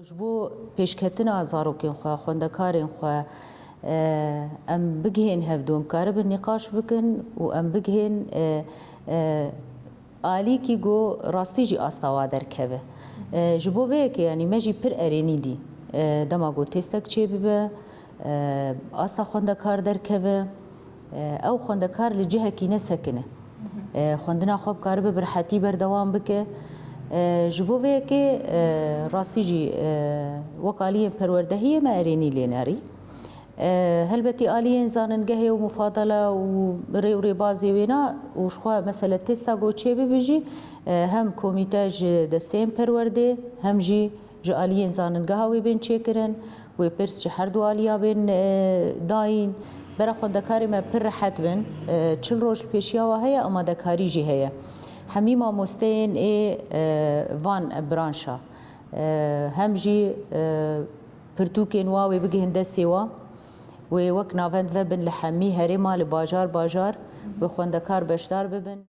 جبو پیشکتنا زاروکین خو خوندکارین خو ام بگهین هفدوم کار به نقاش بکن و ام بگهین آلی کی گو راستی جی آستوا در کوه جبو وی که یعنی مجی پر ارینی دی دما گو تستک چی ببه آستا خوندکار در کوه او خوندکار لجهه کی نسکنه خوندنا خوب کار به برحتی بردوام بکه جبو وی که راستی جی وکالی پروردهی ما ارینی لیناری هلبتي آليين زاننگهي ومفاضلة وري بازي وينا وشخوا مثلا تيستا گو چه بيجي هم كوميتاج دستين پرورده هم جي آليين زاننگها وي بين چه کرن وي پرس هر دو آليا بين داين برا خوندکاری ما پر راحت بن چل روز پیشیا و هيا اما دکاری جي هيا همي ما مستين وان برانشا هم جي پرتوكين واوي بگهن دستيوا و وک ناوند و بن لحمی هری مال باجار و خوندکار بشدار ببن